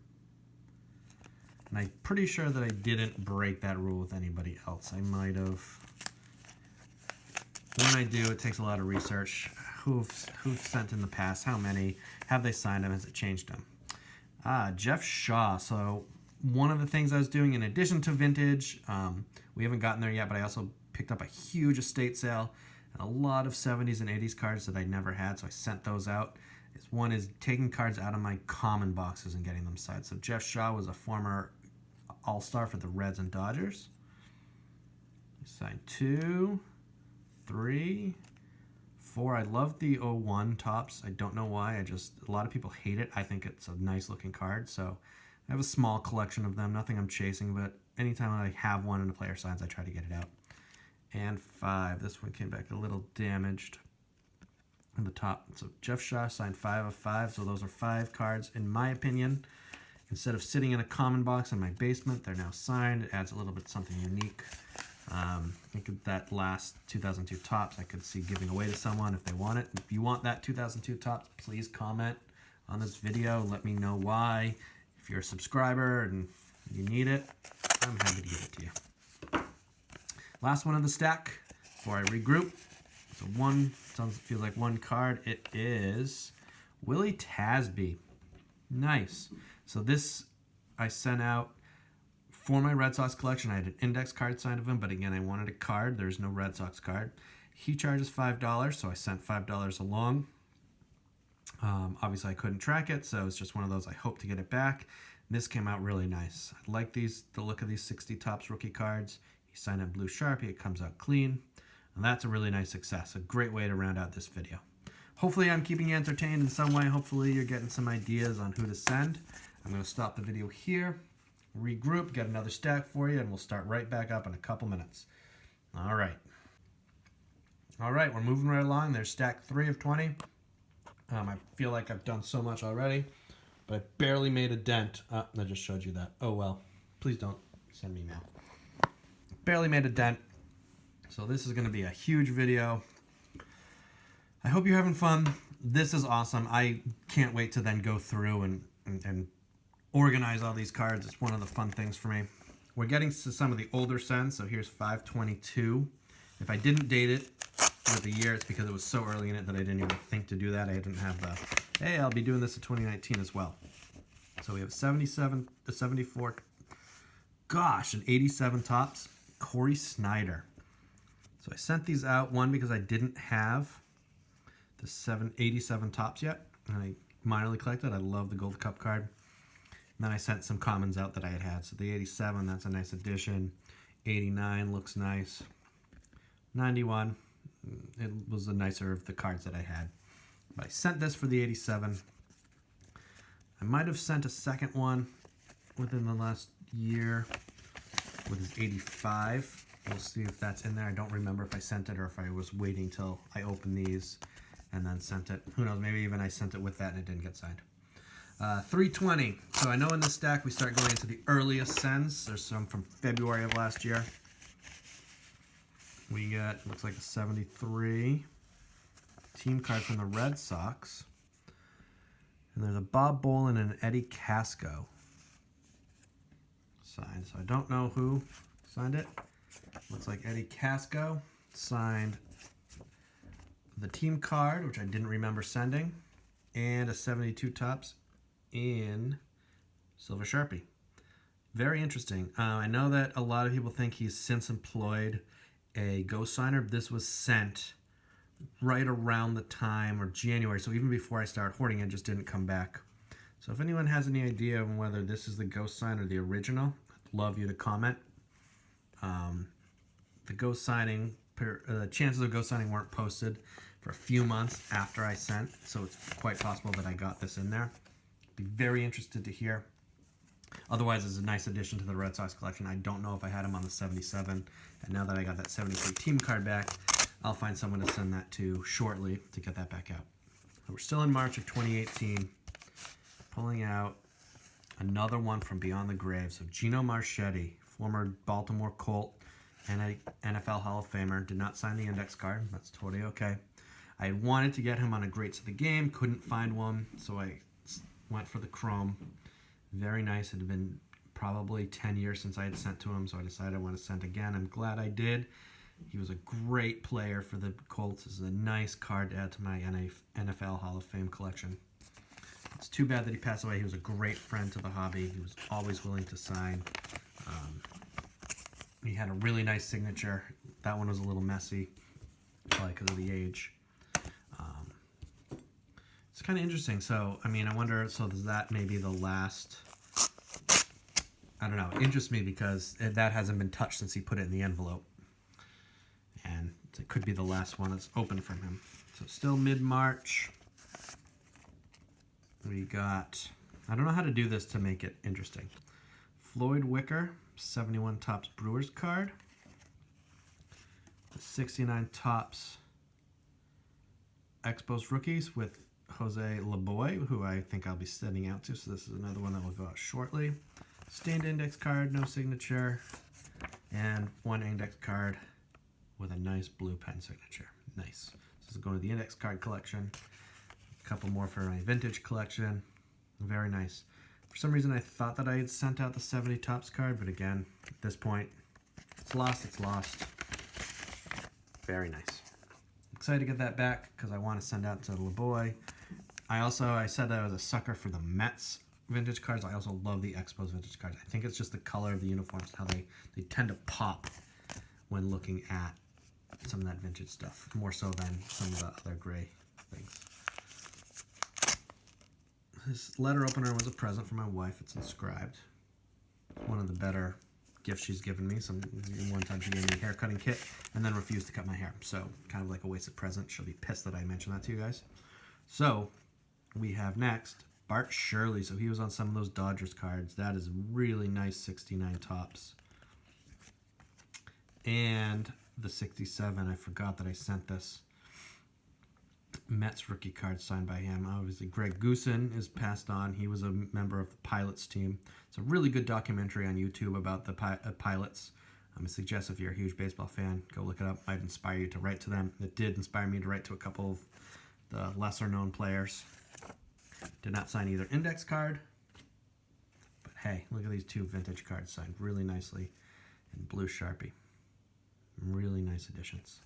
And I'm pretty sure that I didn't break that rule with anybody else. I might have. When I do, it takes a lot of research. Who've sent in the past? How many? Have they signed them? Has it changed them? Jeff Shaw. So one of the things I was doing in addition to vintage, we haven't gotten there yet, but I also picked up a huge estate sale and a lot of 70s and 80s cards that I never had, so I sent those out. One is taking cards out of my common boxes and getting them signed. So Jeff Shaw was a former All-Star for the Reds and Dodgers. He signed 2, 3, 4. I love the 01 tops. I don't know why. A lot of people hate it. I think it's a nice looking card. So I have a small collection of them. Nothing I'm chasing, but anytime I have one in a player signs, I try to get it out. And 5. This one came back a little damaged on the top. So Jeff Shaw signed 5 of 5. So those are 5 cards, in my opinion. Instead of sitting in a common box in my basement, they're now signed. It adds a little bit something unique. I think of that last 2002 tops I could see giving away to someone if they want it. If you want that 2002 top, please comment on this video. Let me know why. If you're a subscriber and you need it, I'm happy to give it to you. Last one of the stack before I regroup. So feels like one card. It is Willie Tasby. Nice. So this I sent out for my Red Sox collection. I had an index card signed of him, but again, I wanted a card. There's no Red Sox card. He charges $5, so I sent $5 along. Obviously, I couldn't track it, so it's just one of those I hope to get it back. This came out really nice. I like the look of these 60 Topps rookie cards. He signed in blue Sharpie. It comes out clean, and that's a really nice success. A great way to round out this video. Hopefully, I'm keeping you entertained in some way. Hopefully, you're getting some ideas on who to send. I'm going to stop the video here, regroup, get another stack for you, and we'll start right back up in a couple minutes. All right, we're moving right along. There's stack 3 of 20. I feel like I've done so much already, but I barely made a dent. I just showed you that. Oh, well. Please don't send me mail. Barely made a dent. So this is going to be a huge video. I hope you're having fun. This is awesome. I can't wait to then go through and organize all these cards. It's one of the fun things for me. We're getting to some of the older sends. So here's 522. If I didn't date it with the year, it's because it was so early in it that I didn't even think to do that. I didn't have the, hey, I'll be doing this in 2019 as well. So we have 77, 74, gosh, and 87 tops. Corey Snyder. So I sent these out, one, because I didn't have the 87 tops yet, and I minorly collected. I love the Gold Cup card. And then I sent some commons out that I had. So the 87, that's a nice addition. 89 looks nice. 91, it was the nicer of the cards that I had. But I sent this for the 87. I might have sent a second one within the last year with his 85. We'll see if that's in there. I don't remember if I sent it or if I was waiting till I opened these and then sent it. Who knows, maybe even I sent it with that and it didn't get signed. 320. So I know in this stack we start going into the earliest sends. There's some from February of last year. We got, looks like a 73 team card from the Red Sox. And there's a Bob Bolin and an Eddie Casco signed. So I don't know who signed it. Looks like Eddie Casco signed the team card, which I didn't remember sending, and a 72 tops in Silver Sharpie. Very interesting. I know that a lot of people think he's since employed a ghost signer. This was sent right around the time, or January, so even before I started hoarding it, just didn't come back. So if anyone has any idea on whether this is the ghost sign or the original, I'd love you to comment. the ghost signing, the chances of ghost signing weren't posted for a few months after I sent, so it's quite possible that I got this in there. Be very interested to hear. Otherwise, it's a nice addition to the Red Sox collection. I don't know if I had him on the 77, and now that I got that 73 team card back, I'll find someone to send that to shortly to get that back out. So we're still in March of 2018, pulling out another one from Beyond the Grave. So Gino Marchetti, former Baltimore Colt and a NFL Hall of Famer, did not sign the index card. That's totally okay. I wanted to get him on a Greats of the Game, couldn't find one, so I went for the Chrome. Very nice. It had been probably 10 years since I had sent to him, so I decided I want to send again. I'm glad I did. He was a great player for the Colts. This is a nice card to add to my NFL Hall of Fame collection. It's too bad that he passed away. He was a great friend to the hobby. He was always willing to sign. He had a really nice signature. That one was a little messy, probably because of the age. It's kind of interesting. So, I mean, I wonder, so is that maybe the last, I don't know, it interests me because that hasn't been touched since he put it in the envelope. And it could be the last one that's open from him. So still mid-March. We got, I don't know how to do this to make it interesting. Floyd Wicker, 71 Topps Brewers card. The 69 Topps Expos rookies with Jose LeBoy, who I think I'll be sending out to. So this is another one that will go out shortly. Stained index card, no signature. And one index card with a nice blue pen signature. Nice. This is going to the index card collection. A couple more for my vintage collection. Very nice. For some reason I thought that I had sent out the 70 Topps card, but again, at this point, it's lost, it's lost. Very nice. Excited to get that back because I want to send out to LeBoy. I said that I was a sucker for the Mets vintage cards. I also love the Expos vintage cards. I think it's just the color of the uniforms, how they tend to pop when looking at some of that vintage stuff, more so than some of the other gray things. This letter opener was a present for my wife. It's inscribed. One of the better gifts she's given me. One time she gave me a hair cutting kit and then refused to cut my hair. So kind of like a wasted present. She'll be pissed that I mentioned that to you guys. So we have next Bart Shirley. So he was on some of those Dodgers cards. That is really nice 69 Topps. And the 67, I forgot that I sent this. Mets rookie card signed by him. Obviously, Greg Goosen is passed on. He was a member of the Pilots team. It's a really good documentary on YouTube about the Pilots. I suggest if you're a huge baseball fan, go look it up. Might inspire you to write to them. It did inspire me to write to a couple of the lesser-known players. Did not sign either index card. But hey, look at these two vintage cards signed really nicely in blue Sharpie. Really nice additions.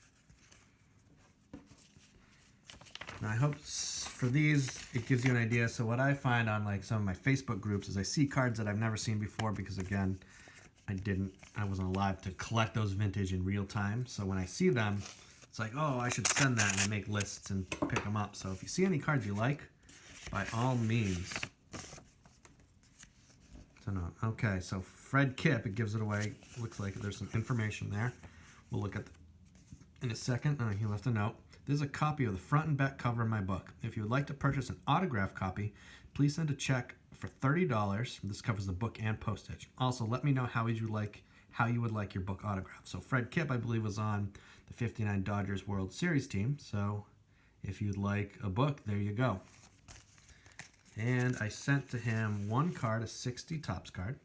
Now I hope for these it gives you an idea. So what I find on like some of my Facebook groups is I see cards that I've never seen before because again, I wasn't alive to collect those vintage in real time. So when I see them, it's like, oh, I should send that, and I make lists and pick them up. So if you see any cards you like, by all means. Okay, so Fred Kipp, it gives it away. Looks like there's some information there. We'll look at in a second. He left a note. This is a copy of the front and back cover of my book. If you would like to purchase an autographed copy, please send a check for $30. This covers the book and postage. Also, let me know how you would like your book autographed. So Fred Kipp, I believe, was on the 59 Dodgers World Series team. So if you'd like a book, there you go. And I sent to him one card, a 60 Topps card.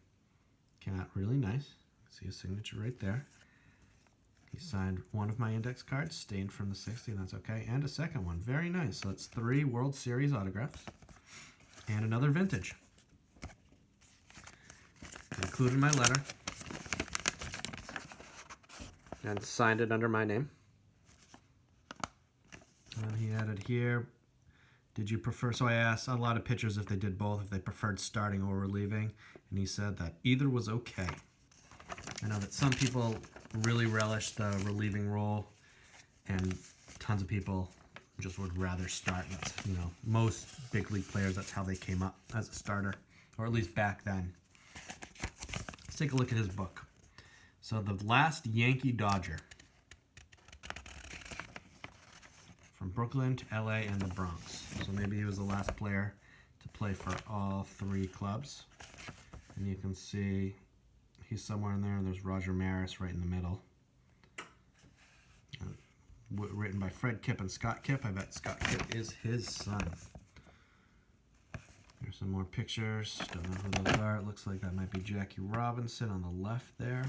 Came out really nice. See his signature right there. He signed one of my index cards, stained from the 60, and that's okay. And a second one. Very nice. So that's 3 World Series autographs. And another vintage. Included my letter. And signed it under my name. And he added here, did you prefer, so I asked a lot of pitchers if they did both, if they preferred starting or relieving, and he said that either was okay. I know that some people really relish the relieving role, and tons of people just would rather start. That's, most big league players, that's how they came up as a starter, or at least back then. Let's take a look at his book. So the last Yankee Dodger. From Brooklyn to LA and the Bronx. So maybe he was the last player to play for all three clubs. And you can see he's somewhere in there, and there's Roger Maris right in the middle. Written by Fred Kipp and Scott Kipp. I bet Scott Kipp is his son. There's some more pictures. Don't know who those are. It looks like that might be Jackie Robinson on the left there.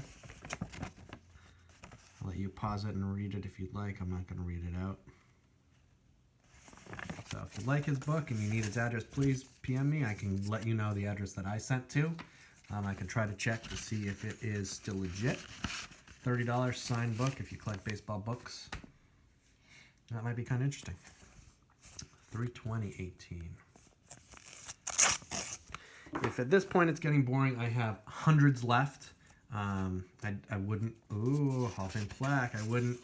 I'll let you pause it and read it if you'd like. I'm not going to read it out. So if you like his book and you need his address, please PM me. I can let you know the address that I sent to. I can try to check to see if it is still legit. $30 signed book if you collect baseball books. That might be kind of interesting. 3/20/18. If at this point it's getting boring, I have hundreds left. I wouldn't, Hall of Fame plaque. I wouldn't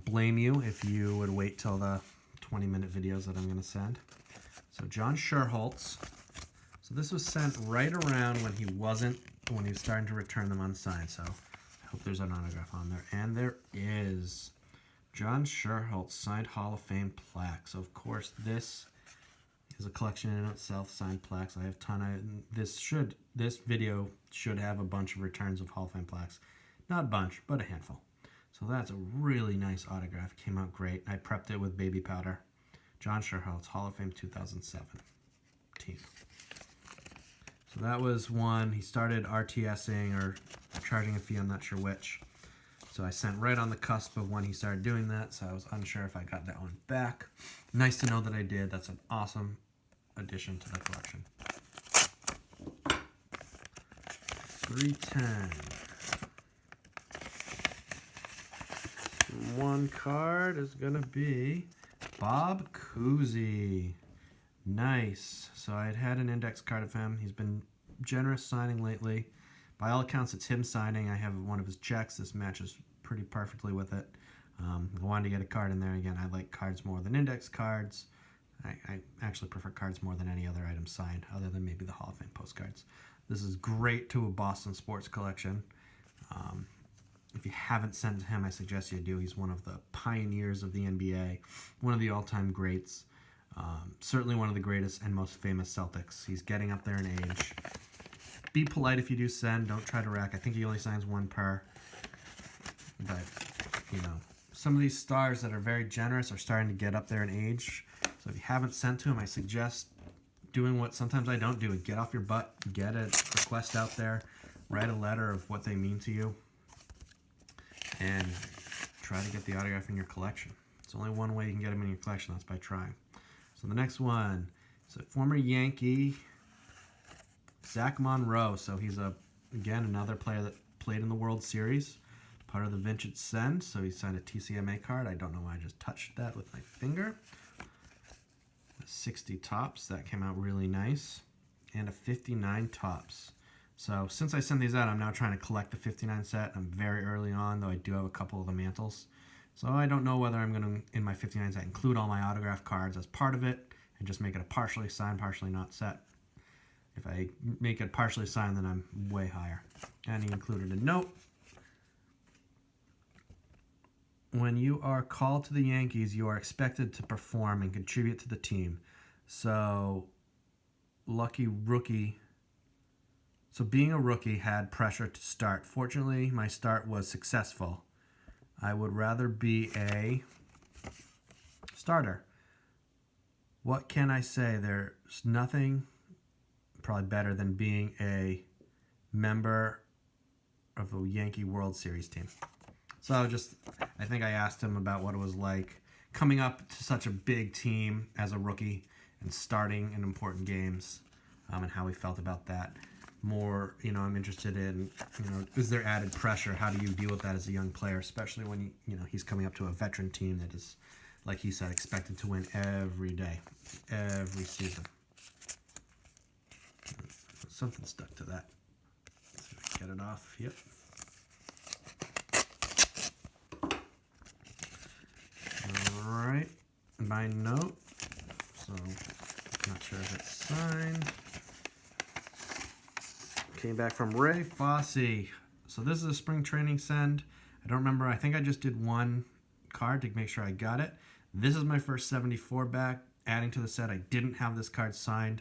blame you if you would wait till the 20-minute videos that I'm going to send. So John Sherholtz. So this was sent right around when he was starting to return them unsigned. So I hope there's an autograph on there. And there is John Sherholtz signed Hall of Fame plaque. So of course this is a collection in itself, signed plaques. I have a ton. This video should have a bunch of returns of Hall of Fame plaques. Not a bunch, but a handful. So that's a really nice autograph. It came out great. I prepped it with baby powder. John Sherholtz, Hall of Fame 2007 team. So that was one. He started RTSing or charging a fee, I'm not sure which. So I sent right on the cusp of when he started doing that, so I was unsure if I got that one back. Nice to know that I did. That's an awesome addition to the collection. 310. One card is going to be Bob Cousy. Nice. So I had an index card of him. He's been generous signing lately. By all accounts, it's him signing. I have one of his checks. This matches pretty perfectly with it. I wanted to get a card in there. Again, I like cards more than index cards. I actually prefer cards more than any other item signed, other than maybe the Hall of Fame postcards. This is great to a Boston sports collection. If you haven't sent to him, I suggest you do. He's one of the pioneers of the NBA, one of the all-time greats, certainly one of the greatest and most famous Celtics. He's getting up there in age. Be polite if you do send. Don't try to rack. I think he only signs one per. But, some of these stars that are very generous are starting to get up there in age. So if you haven't sent to him, I suggest doing what sometimes I don't do. Get off your butt. Get a request out there. Write a letter of what they mean to you. And try to get the autograph in your collection. It's only one way you can get them in your collection. That's by trying. So the next one is a former Yankee, Zach Monroe. So he's, again, another player that played in the World Series. Part of the Vintage Send. So he signed a TCMA card. I don't know why I just touched that with my finger. 60 tops. That came out really nice. And a 59 tops. So since I sent these out, I'm now trying to collect the 59 set. I'm very early on, though I do have a couple of the mantles. So I don't know whether I'm going to, in my 59 set, include all my autograph cards as part of it and just make it a partially signed, partially not set. If I make it partially signed, then I'm way higher. And he included a note. When you are called to the Yankees, you are expected to perform and contribute to the team. So, lucky rookie. So being a rookie had pressure to start. Fortunately, my start was successful. I would rather be a starter. What can I say? There's nothing probably better than being a member of the Yankee World Series team. So I think I asked him about what it was like coming up to such a big team as a rookie and starting in important games, and how he felt about that. More, I'm interested in, is there added pressure? How do you deal with that as a young player, especially when he's coming up to a veteran team that is, like he said, expected to win every day, every season. Something stuck to that. Let's see if I can get it off. Yep. All right, my note. So, not sure if it's signed. Came back from Ray Fosse. So this is a spring training send. I don't remember. I think I just did one card to make sure I got it. This is my first 74 back. Adding to the set, I didn't have this card signed.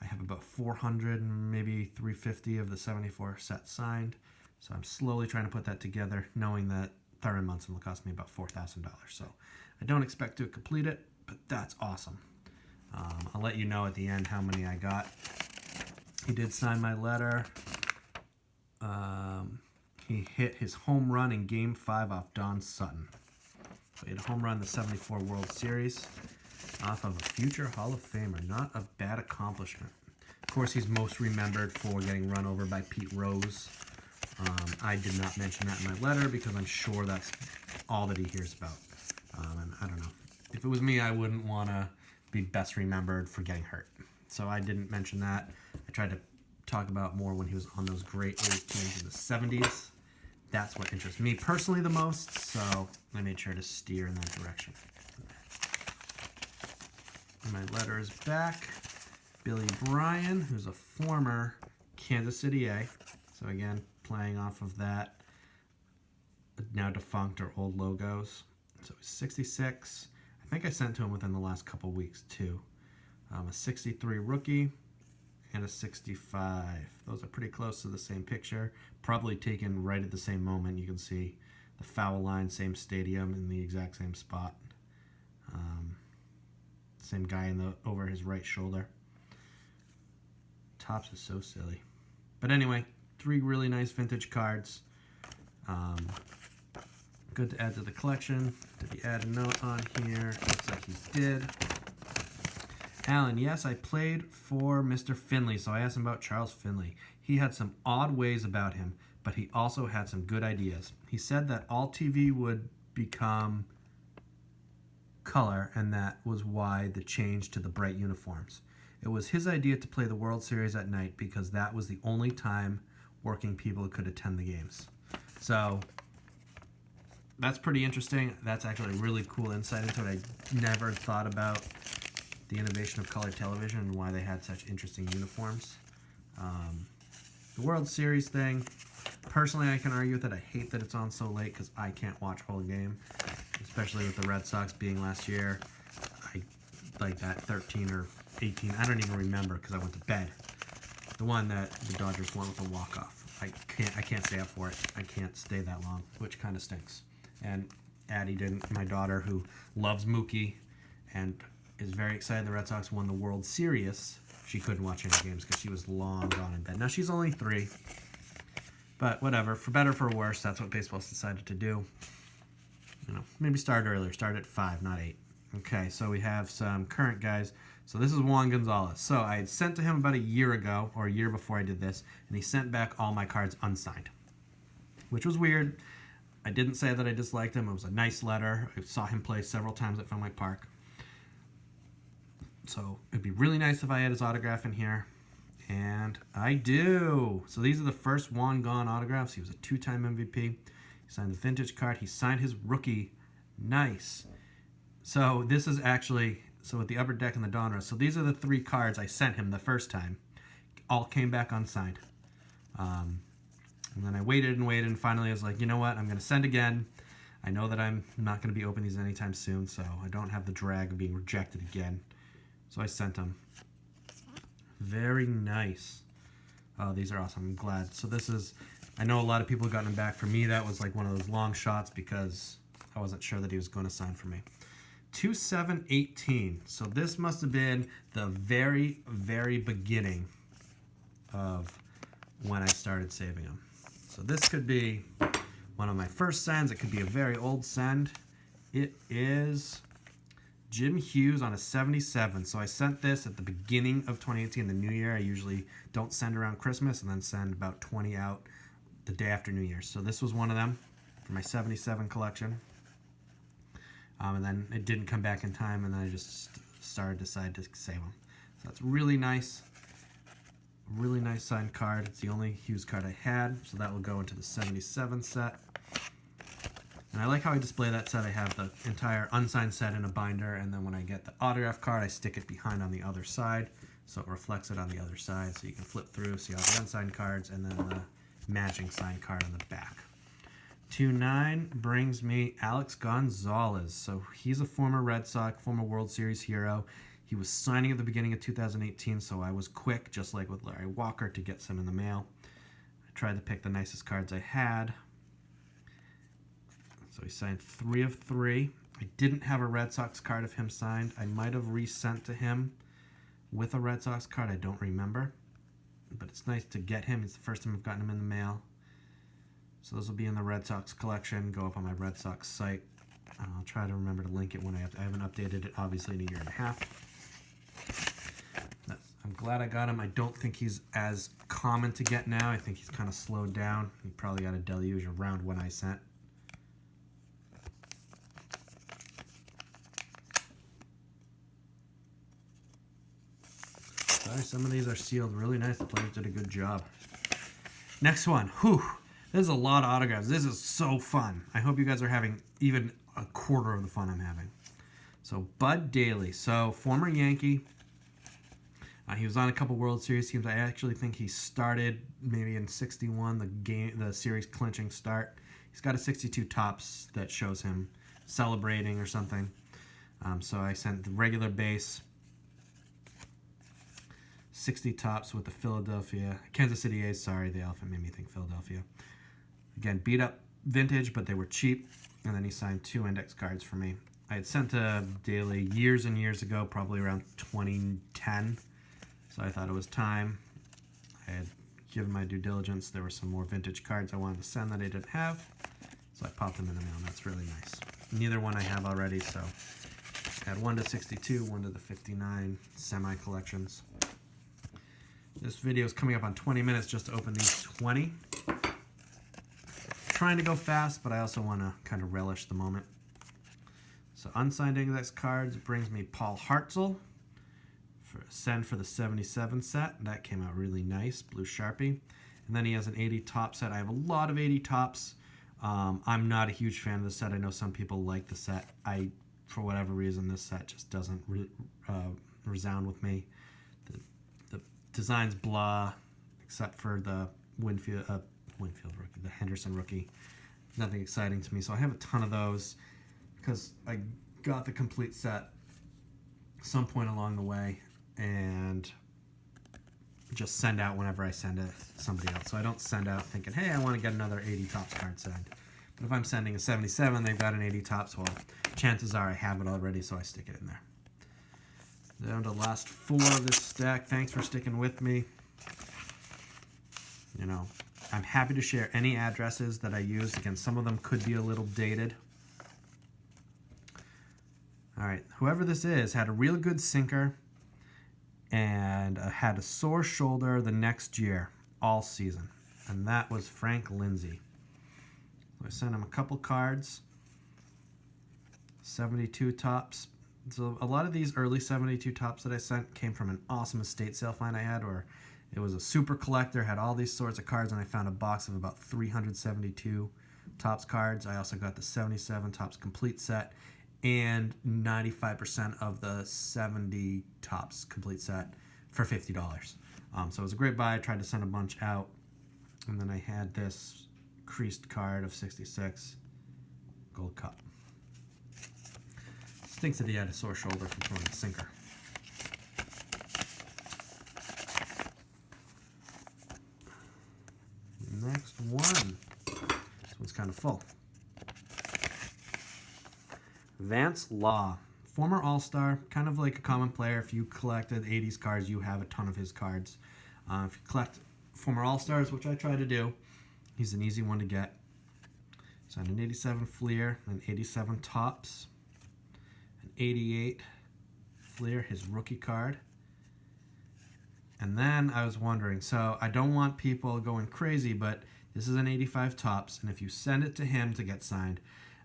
I have about 400, maybe 350 of the 74 set signed. So I'm slowly trying to put that together, knowing that Thurman Munson will cost me about $4,000. So I don't expect to complete it, but that's awesome. I'll let you know at the end how many I got. He did sign my letter. He hit his home run in Game 5 off Don Sutton. So he had a home run in the 74 World Series off of a future Hall of Famer. Not a bad accomplishment. Of course, he's most remembered for getting run over by Pete Rose. I did not mention that in my letter because I'm sure that's all that he hears about. And I don't know. If it was me, I wouldn't want to be best remembered for getting hurt. So I didn't mention that. I tried to talk about more when he was on those great A's teams in the 70s. That's what interests me personally the most, so I made sure to steer in that direction. And my letter is back. Billy Bryan, who's a former Kansas City A. So again, playing off of that now defunct or old logos. So he's 66. I think I sent to him within the last couple weeks too. A 63 rookie and a 65. Those are pretty close to the same picture. Probably taken right at the same moment. You can see the foul line, same stadium in the exact same spot. Same guy over his right shoulder. Topps is so silly. But anyway, 3 really nice vintage cards. Good to add to the collection. Did he add a note on here? Looks like he did. Alan, yes, I played for Mr. Finley, so I asked him about Charles Finley. He had some odd ways about him, but he also had some good ideas. He said that all TV would become color, and that was why the change to the bright uniforms. It was his idea to play the World Series at night because that was the only time working people could attend the games. So that's pretty interesting. That's actually a really cool insight into it. I never thought about the innovation of color television and why they had such interesting uniforms. The World Series thing, personally I can argue with it. I hate that it's on so late because I can't watch a whole game, especially with the Red Sox being last year. I like that 13 or 18, I don't even remember because I went to bed. The one that the Dodgers won with a walk-off. I can't stay up for it. I can't stay that long, which kind of stinks. And Addie didn't, my daughter, who loves Mookie and is very excited the Red Sox won the World Series. She couldn't watch any games because she was long gone in bed. Now she's only 3, but whatever. For better or for worse, that's what baseball's decided to do. You know, maybe start earlier. Start at 5, not 8. Okay, so we have some current guys. So this is Juan Gonzalez. So I had sent to him about a year ago, or a year before I did this, and he sent back all my cards unsigned, which was weird. I didn't say that I disliked him. It was a nice letter. I saw him play several times at Fenway Park. So it'd be really nice if I had his autograph in here. And I do. So these are the first Juan Gone autographs. He was a 2-time MVP. He signed the vintage card. He signed his rookie. Nice. So this is actually, so with the upper deck and the Donruss. So these are the 3 cards I sent him the first time. All came back unsigned. And then I waited and finally I was like, you know what? I'm going to send again. I know that I'm not going to be opening these anytime soon, so I don't have the drag of being rejected again. So I sent them. Very nice. Oh, these are awesome. I'm glad. So this is, I know a lot of people have gotten them back. For me, that was like one of those long shots because I wasn't sure that he was going to sign for me. 2/7/18. So this must have been the very, very beginning of when I started saving them. So this could be one of my first sends. It could be a very old send. It is Jim Hughes on a 77. So I sent this at the beginning of 2018, the new year. I usually don't send around Christmas and then send about 20 out the day after New Year's. So this was one of them for my 77 collection. And then it didn't come back in time, and then I just decided to save them. So that's really nice. Really nice signed card. It's the only Hughes card I had, so that will go into the 77 set. And I like how I display that set. I have the entire unsigned set in a binder, and then when I get the autograph card, I stick it behind on the other side, so it reflects it on the other side, so you can flip through, see all the unsigned cards, and then the matching signed card on the back. 2-9 brings me Alex Gonzalez. So he's a former Red Sox, former World Series hero. He was signing at the beginning of 2018, so I was quick, just like with Larry Walker, to get some in the mail. I tried to pick the nicest cards I had. So he signed 3 of 3. I didn't have a Red Sox card of him signed. I might have resent to him with a Red Sox card. I don't remember. But it's nice to get him. It's the first time I've gotten him in the mail. So those will be in the Red Sox collection. Go up on my Red Sox site. I'll try to remember to link it when I haven't updated it, obviously, in a year and a half. I'm glad I got him. I don't think he's as common to get now. I think he's kind of slowed down. He probably got a deluge around when I sent. Sorry, some of these are sealed really nice. The players did a good job. Next one. Whew. This is a lot of autographs. This is so fun. I hope you guys are having even a quarter of the fun I'm having. So, Bud Daly. So, former Yankee. He was on a couple World Series teams. I actually think he started maybe in 61, the series clinching start. He's got a 62 tops that shows him celebrating or something. So I sent the regular base, 60 tops with the Kansas City A's. Sorry, the elephant made me think Philadelphia. Again, beat up vintage, but they were cheap. And then he signed 2 index cards for me. I had sent to Daly years and years ago, probably around 2010. So I thought it was time. I had given my due diligence. There were some more vintage cards I wanted to send that I didn't have. So I popped them in the mail, and that's really nice. Neither one I have already, so I had 1 to 62, 1 to the 59 semi-collections. This video is coming up on 20 minutes just to open these 20. Trying to go fast, but I also want to kind of relish the moment. So unsigned index cards brings me Paul Hartzell. Send for the 77 set. That came out really nice, blue Sharpie. And then he has an 80 top set. I have a lot of 80 tops. I'm not a huge fan of the set. I know some people like the set. For whatever reason, this set just doesn't resound with me. The design's blah, except for the Winfield rookie, the Henderson rookie. Nothing exciting to me. So I have a ton of those because I got the complete set some point along the way and just send out whenever I send it to somebody else. So I don't send out thinking, hey, I want to get another 80 tops card signed. But if I'm sending a 77, they've got an 80 tops, well, chances are I have it already, so I stick it in there. Down to the last 4 of this stack. Thanks for sticking with me. You know, I'm happy to share any addresses that I use. Again, some of them could be a little dated. All right, whoever this is had a real good sinker and had a sore shoulder the next year, all season. And that was Frank Lindsay. So I sent him a couple cards, 72 tops. So a lot of these early 72 tops that I sent came from an awesome estate sale find I had, or it was a super collector, had all these sorts of cards, and I found a box of about 372 tops cards. I also got the 77 tops complete set and 95% of the 70 tops complete set for $50. So it was a great buy. I tried to send a bunch out. And then I had this creased card of 66 Gold Cup. Stinks that he had a sore shoulder from throwing a sinker. Next one. This one's kind of full. Vance Law, former All-Star, kind of like a common player. If you collected 80s cards, you have a ton of his cards. If you collect former All-Stars, which I try to do, he's an easy one to get. So an 87 Fleer, an 87 Tops, an 88 Fleer, his rookie card. And then I was wondering, so I don't want people going crazy, but this is an 85 Tops, and if you send it to him to get signed,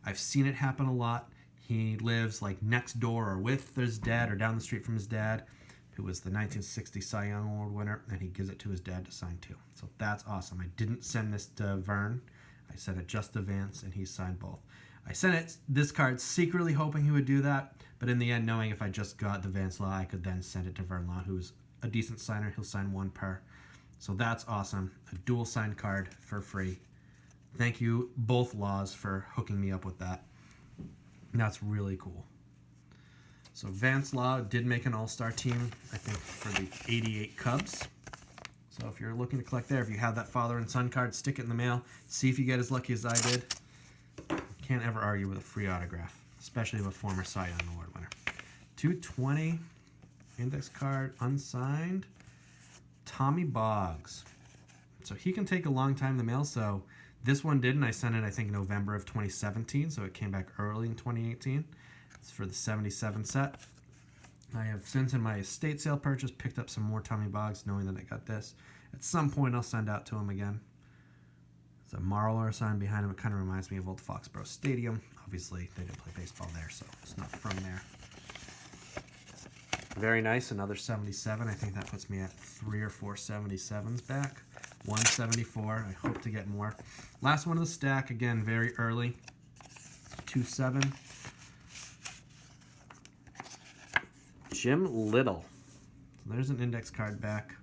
I've seen it happen a lot. He lives like next door or with his dad or down the street from his dad, who was the 1960 Cy Young Award winner, and he gives it to his dad to sign too. So that's awesome. I didn't send this to Vern. I sent it just to Vance, and he signed both. I sent this card secretly hoping he would do that, but in the end, knowing if I just got the Vance Law, I could then send it to Vern Law, who's a decent signer. He'll sign 1 per. So that's awesome. A dual signed card for free. Thank you, both laws, for hooking me up with that. That's really cool. So Vance Law did make an all-star team, I think, for the 88 Cubs. So if you're looking to collect there, if you have that father and son card, stick it in the mail. See if you get as lucky as I did. Can't ever argue with a free autograph, especially with a former Cy Young Award winner. 220 index card, unsigned. Tommy Boggs. So he can take a long time in the mail. So this one didn't. I sent it, I think, November of 2017. So it came back early in 2018. It's for the 77 set. I have since in my estate sale purchase picked up some more Tommy Boggs, knowing that I got this. At some point, I'll send out to him again. There's a Marler sign behind him. It kind of reminds me of Old Foxborough Stadium. Obviously, they didn't play baseball there, so it's not from there. Very nice. Another 77. I think that puts me at 3 or 4 77s back. 174. I hope to get more. Last one of the stack. Again, very early. 27. Jim Little. So there's an index card back.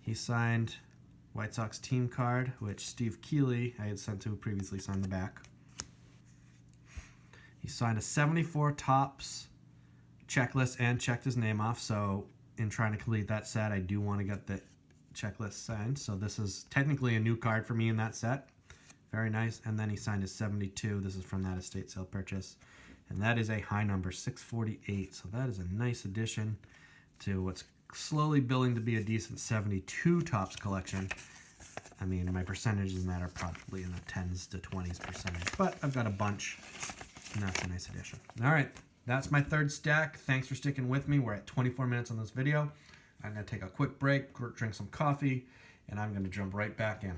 He signed White Sox team card, which Steve Keeley, I had sent to, previously signed the back. He signed a 74 Topps checklist and checked his name off. So in trying to complete that set, I do want to get the checklist signed. So this is technically a new card for me in that set. Very nice. And then he signed his 72. This is from that estate sale purchase. And that is a high number, 648. So that is a nice addition to what's slowly building to be a decent 72 Topps collection. I mean, my percentages in that are probably in the 10s to 20s percentage. But I've got a bunch, and that's a nice addition. All right, that's my third stack. Thanks for sticking with me. We're at 24 minutes on this video. I'm going to take a quick break, drink some coffee, and I'm going to jump right back in.